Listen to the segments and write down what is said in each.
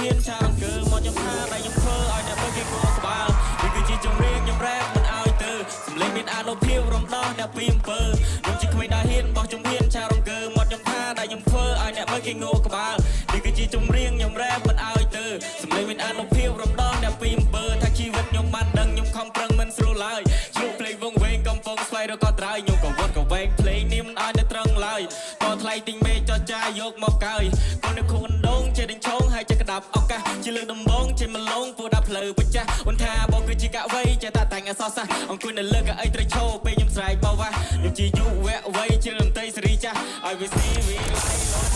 ហ៊ានឆាអង្គើមកខ្ញុំថាតែខ្ញុំធ្វើឲ្យអ្នកមើលគេគួរក្បាលនេះគឺជាចម្រៀងខ្ញុំរ៉េបមិនឲ្យទៅសំឡេងមានអានុភាពរំដោះអ្នកពីអំពើខ្ញុំជាក្មេងដែលហ៊ានបោះជំហានឆាអង្គើមកខ្ញុំថាតែខ្ញុំធ្វើឲ្យអ្នកមើលគេងក់ក្បាលនេះគឺជាចម្រៀងខ្ញុំរ៉េបមិនឲ្យទៅសំឡេងមានអានុភាពរំដោះអ្នកពីអំពើថាជីវិតខ្ញុំបានដឹងខ្ញុំខំប្រឹងមិនស្រួលឡើយជ្រុះភ្លេងវងវែងកំពុងស្វែងរកក៏ត្រើយខ្ញុំក៏វត្តក៏វែងភ្លេងនេះមិនឲ្យនៅត្រង់ឡើយក៏ថ្លៃទិញមេចចាយកមកកើយគាត់នៅខួនដងជាដេញឈងហើយចេះក្តាប់ឱកាសជាលើដំបងចេញមកលងពូដាក់ផ្លូវបចាស់អូនថាបងគឺជាកវីចេះតែតែងអសរសាស្ត្រអង្គុយនៅលើកៅអីត្រីឈោពេលខ្ញុំស្រែកបោវ៉ាខ្ញុំជាយុវវ័យជារំត្រីសេរីចាស់ឲ្យវាស៊ីវាឡៃលោត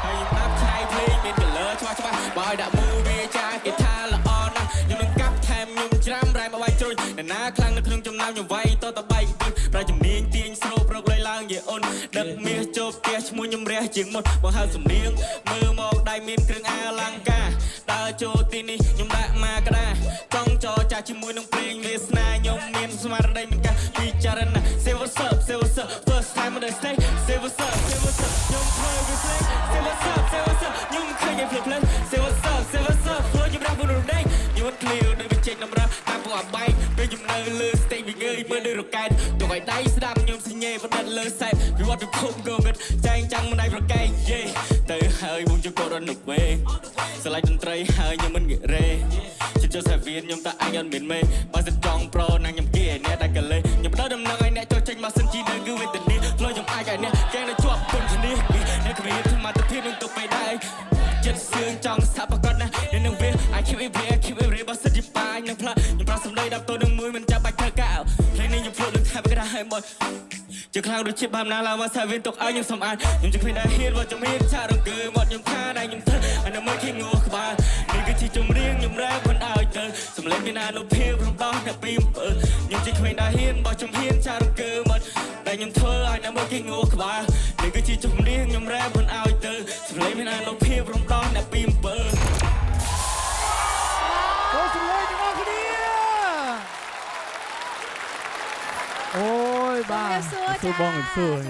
ហើយខ្ញុំដាក់ឆៃភ្លេងមានកលឺច្បាស់ច្បាស់បើឲ្យដាក់មូវាចាគេថាល្អណាស់ខ្ញុំនឹងកាប់ថែមខ្ញុំច្រាំរ៉ែមកវាយជ្រុយអ្នកណាខ្លាំងនៅក្នុងចំណាំខ្ញុំវាយតតបែកពីប្រជំនាញទាញស្រូបរកលុយឡើងយេអូនដឹកមាសចូលផ្ទះឈ្មោះខ្ញុំរះជាងមុតបង្ហើបសំនៀងមើលមកដៃមានគ្រឿងអលង្ការដើរចូលទីនេះខ្ញុំដាក់មកក្តារចង់ចរចាជាមួយនឹងព្រេងវាសនាខ្ញុំមានស្មារតីមានការពិចារណា Say what's up Say what's up First time on the stage Say what's up Say what's up ខ្ញុំធ្វើវាភ្លេង Say what's up Say what's up ខ្ញុំឃើញឯភ្លេងភ្លេង Say what's up Say what's up ព្រោះខ្ញុំរកបុរុษដេកខ្ញុំធ្លាវដូចវាចេញតម្រើតាមពួកអាបែកពេលខ្ញុំនៅលើ stage វាងើយមើលដូចរកែតទោះឲ្យដៃស្ដាប់ខ្ញុំសញ្ញេបដិតលើសែតវិវត្តពិភពកងឹតចែងចាំងមិនដៃប្រកែកយេទៅហើយវងជង្គរត់នៅវេស្រឡាញ់តន្ត្រីហើយខ្ញុំមិនងាករេជិតចូលសាវៀនខ្ញុំតែអញអត់មានមេបើសិនចង់ប្រូណាខ្ញុំគេអ្នកដែលកលេខ្ញុំបដិដំណឹងឲ្យអ្នកចូលចេញមកសិនជីនៅគឺវេទនាផ្លូវខ្ញុំអាចឲ្យអ្នកកែនៅជាប់គុណគ្នាអ្នកគ្មានសមត្ថភាពនឹងទៅពេលដែរចិត្តសឿងចង់ស្ថាបកតណានៅនឹងវា I keep it real keep it real បើសិនជាបាញនឹងផ្លាស់ខ្ញុំប្រោះសំដីដល់ទៅនឹងមួយមិនចាំបាច់ធ្វើកៅភ្លេងនេះខ្ញុំភ្លុកនឹងថាវាក្រាស់ហើយមកជាខ្លាំងដូចជាបាមណាឡាមកសាវៀនទុកឲ្យខ្ញុំសំអាតខ្ញុំជាគ្មានដែលហ៊ានមកជំនាញឆារង្គើមកខ្ញុំថាដែលខ្ញុំធ្វើឲ្យនៅមើលគេងក់ក្បាលនេះគឺជាចម្រៀងខ្ញុំរ៉ែមិនឲ្យទៅសំឡេងមានអានុភាពរំដោះអ្នកពីអំពើខ្ញុំជាគ្មានដែលហ៊ានមកជំហានឆារង្គើមកដែលខ្ញុំធ្វើឲ្យនៅមើលគេងក់ក្បាលនេះគឺជាចម្រៀងខ្ញុំរ៉ែមិនឲ្យទៅសំឡេងមានអានុភាពរំដោះអ្នកពីអំពើអូសំឡេងទាំងអស់គ្នាអូយបាទសួរបងសួរ